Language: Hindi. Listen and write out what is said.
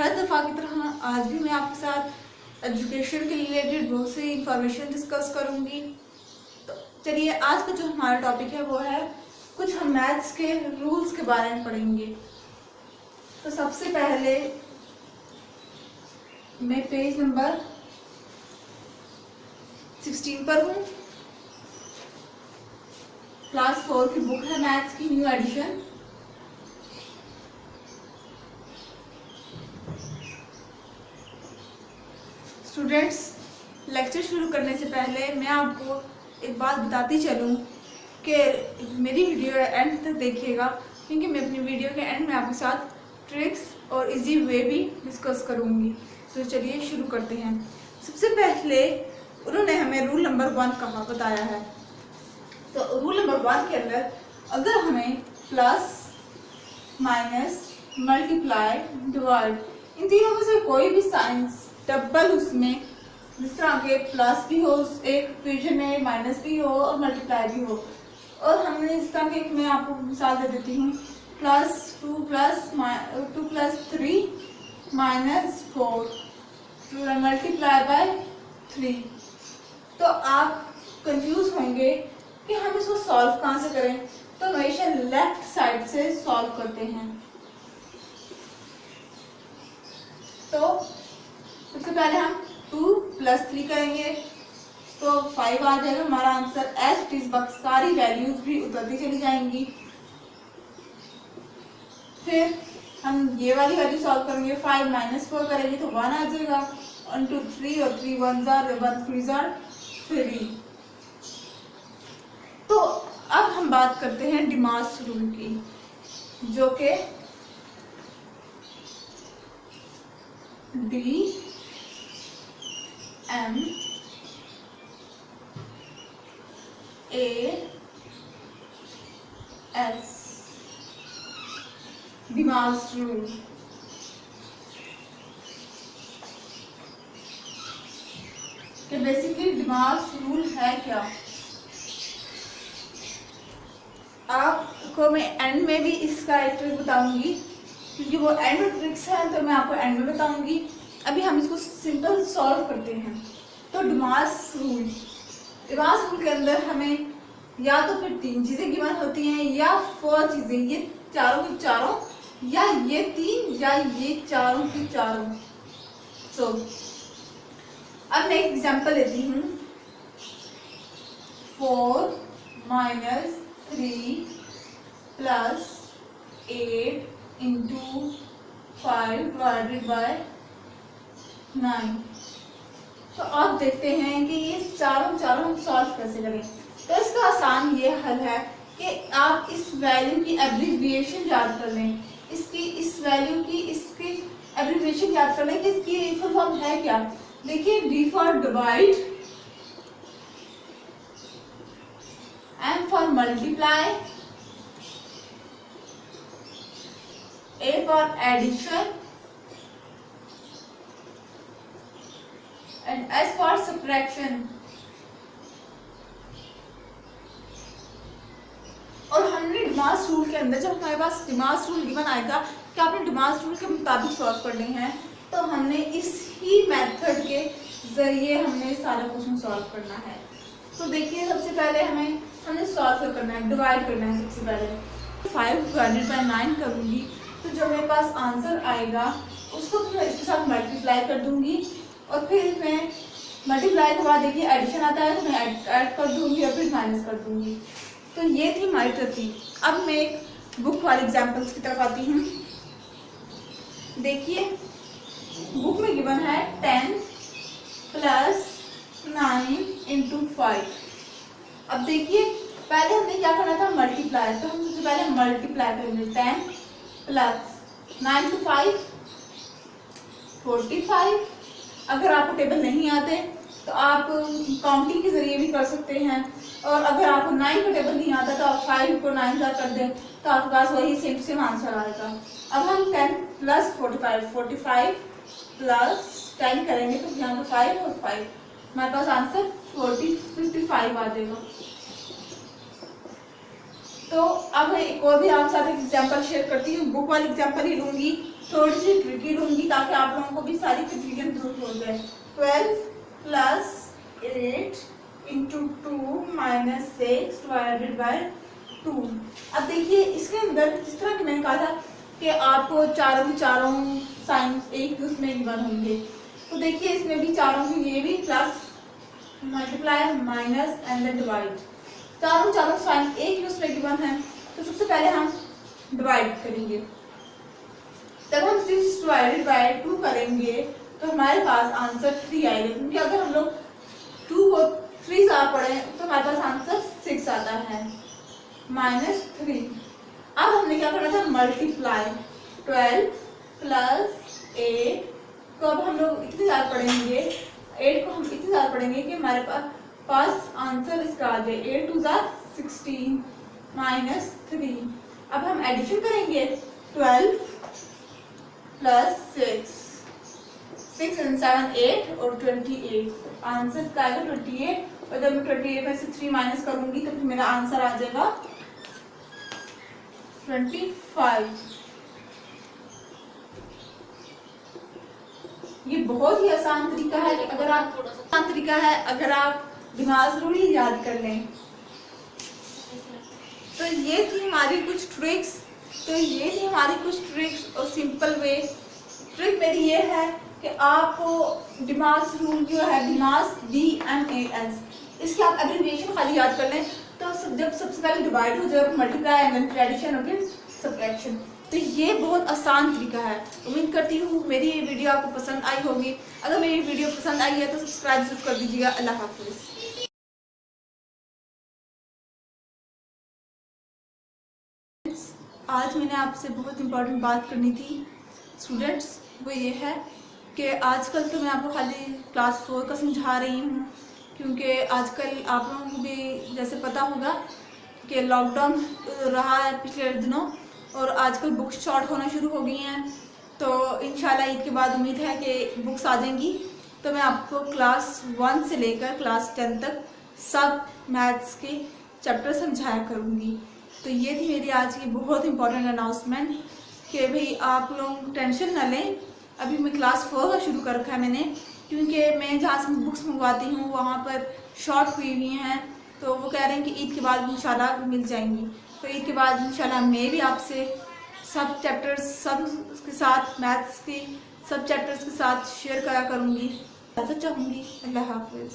हर दफ़ा की तरह आज भी मैं आपके साथ एजुकेशन के रिलेटेड बहुत सी इंफॉर्मेशन डिस्कस करूंगी। तो चलिए, आज का जो हमारा टॉपिक है वो है कुछ हम मैथ्स के रूल्स के बारे में पढ़ेंगे। तो सबसे पहले मैं पेज नंबर 16 पर हूँ। क्लास 4 की बुक है मैथ्स की न्यू एडिशन। स्टूडेंट्स, लेक्चर शुरू करने से पहले मैं आपको एक बात बताती चलूँ कि मेरी वीडियो एंड तक देखिएगा, क्योंकि मैं अपनी वीडियो के एंड में आपके साथ ट्रिक्स और इजी वे भी डिस्कस करूँगी। तो चलिए शुरू करते हैं। सबसे पहले उन्होंने हमें रूल नंबर 1 कहा बताया है। तो रूल नंबर 1 के अंदर अगर हमें plus minus multiply divide in तीनों में से कोई भी साइंस डबल उसमें जिस तरह के प्लस भी हो एक इक्वेशन में, माइनस भी हो और मल्टीप्लाई भी हो, और हमने इस तरह के मैं आपको मिसाल दे देती हूँ +2 + 3 - 4 मल्टीप्लाई बाय 3। तो आप कंफ्यूज होंगे कि हम इसको सॉल्व कहाँ से करें। तो हमेशा लेफ्ट साइड से सॉल्व करते हैं। तो सबसे पहले हम 2 + 3 करेंगे तो 5 आ जाएगा हमारा आंसर। एज इट इज बाकी सारी वैल्यूज भी उतरती चली जाएंगी। फिर हम ये वाली वैल्यू सॉल्व करेंगे। 5 - 4 करेंगे तो 1 आ जाएगा। 1 2 3 और 3 1 1 3 3। तो अब हम बात करते हैं डिमास रूल की, जो कि DMAS डिमास रूल। कि बेसिकली डिमास रूल है क्या, आपको मैं एंड में भी इसका एक ट्रिक बताऊंगी, क्योंकि वो एंड में ट्रिक्स है तो मैं आपको एंड में बताऊंगी। अभी हम इसको सिंपल सॉल्व करते हैं। तो डिमास रूल के अंदर हमें या तो फिर 3 चीजें गिवन होती हैं या 4 चीजें, ये चारों की चारों, या ये 3 या ये चारों की चारों। सो अब मैं एक एग्जांपल लेती हूँ। 4 - 3 + 8 × 5 ÷ 9। तो आप देखते हैं कि ये चारों हम सॉल्व कैसे करें। तो इसका आसान ये हल है कि आप इस वैल्यू की एब्रिविएशन याद कर लें। इस वैल्यू की इसकी एब्रिविएशन याद कर लें कि इसकी फुल फॉर्म है क्या। देखिए, D for divide, M for multiply, A for addition and S for subtraction। और हमने डिमास रूल के अंदर, जब हमारे पास डिमास रूल गिवन आएगा कि आपने डिमास रूल के मुताबिक सॉल्व करने हैं, तो हमने इसी मेथड के जरिए हमने सारा क्वेश्चन सॉल्व करना है। तो देखिए, सबसे पहले हमने सॉल्व करना है, डिवाइड करना है। सबसे पहले 5 ÷ 9 करूंगी तो जो मेरे पास आंसर आएगा उसको मैं इसके साथ मल्टीप्लाई कर दूंगी, और फिर मैं मल्टीप्लाई के बाद देखिए एडिशन आता है तो मैं ऐड कर दूंगी और फिर माइनस कर दूंगी। तो ये थी हमारी तरतीब। अब मैं एक बुक वाले एग्जांपल्स की तरफ आती हूँ। देखिए, बुक में गिवन है 10 + 9 × 5। अब देखिए, पहले हमने क्या करना था, मल्टीप्लाई। तो हम सबसे पहले मल्टीप्लाई करेंगे। 10 + 9 × 5 45। अगर आपको टेबल नहीं आते तो आप काउंटिंग के जरिए भी कर सकते हैं, और अगर आपको 9 का टेबल नहीं आता तो आप 5 को 9 से कर दें तो आपके पास वही सेम आंसर आएगा। अब हम 10 + 45 + 10 करेंगे तो यहाँ पे 5 और 5, हमारे पास आंसर 55 आ जाएगा। तो अब मैं एक और भी आपके साथ एक एग्जांपल शेयर करती हूँ, बुक वाली एग्जांपल ही लूंगी। थोड़ी सी ट्रिकी दूंगी ताकि आप लोगों को भी सारी कंफ्यूजन दूर हो जाए। 12 plus 8 into 2 minus 6 divided by 2। अब देखिए इसके अंदर जिस तरह कि मैंने कहा था कि आपको चारों साइंस एक ही उसमें गिवन होंगे, तो देखिए इसमें भी चारों की ये भी plus multiply minus and then divide, चारों साइन एक ही उसमें गिवन है। तो सबसे पहले हम डिवाइड करेंगे। जब हम 6 डिवाइडेड बाय 2 करेंगे तो हमारे पास आंसर 3 आएगा, क्योंकि अगर हम लोग 2 को 3 से पढ़े तो हमारे पास आंसर 6 आता है माइनस 3। अब हमने क्या करना था, मल्टीप्लाई 12 प्लस 8 को अब हम लोग इतनी ज्यादा पढ़ेंगे, 8 को हम इतनी ज्यादा पढ़ेंगे कि हमारे पास आंसर इसका आ जाए 8 2 16 माइनस 3। अब हम एडिशन करेंगे 12 प्लस 6 and 7 8 और 28, आंसर का आएगा 28। और जब मैं 28 में से 3 माइनस करूंगी तो फिर मेरा आंसर आ जाएगा 25। ये बहुत ही आसान तरीका है कि अगर आप दिमाग जरूर याद कर लें। तो ये थी हमारी कुछ ट्रिक्स और सिंपल वे। ट्रिक मेरी ये है कि आपको डिमास रूल जो है, डिमास DMAS, इसकी आप एब्रिविएशन खाली याद कर लें तो जब सबसे पहले डिवाइड हो जाए, मल्टीप्लाई एंड देन एडिशन और फिर सब्ट्रैक्शन। तो ये बहुत आसान तरीका है। उम्मीद करती हूँ मेरी ये वीडियो आपको पसंद आई होगी। अगर मेरी वीडियो पसंद आई है तो सब्सक्राइब जरूर कर दीजिएगा। अल्लाह हाफिज़। आज मैंने आपसे बहुत इम्पोर्टेंट बात करनी थी स्टूडेंट्स, वो ये है कि आजकल तो मैं आपको खाली क्लास 4 का समझा रही हूँ, क्योंकि आजकल आप लोगों को भी जैसे पता होगा कि लॉकडाउन रहा है पिछले दिनों और आजकल बुक्स शॉर्ट होना शुरू हो गई हैं। तो इंशाल्लाह ईद के बाद उम्मीद है कि बुक्स आ जाएंगी। तो मैं आपको क्लास 1 से लेकर क्लास 10 तक सब मैथ्स के चैप्टर समझाया करूँगी। तो ये थी मेरी आज की बहुत इंपॉर्टेंट अनाउंसमेंट कि भाई आप लोग टेंशन ना लें। अभी मैं क्लास 4 का शुरू कर रखा है मैंने, क्योंकि मैं जहाँ से बुक्स मंगवाती हूँ वहाँ पर शॉर्ट हुई हुई हैं। तो वो कह रहे हैं कि ईद के बाद इंशाल्लाह मिल जाएंगी। तो ईद के बाद इंशाल्लाह मैं भी आपसे सब चैप्टर्स सब के साथ मैथ्स के सब चैप्टर्स के साथ शेयर करा करूँगी। चाहूँगी। अल्लाह हाफिज़।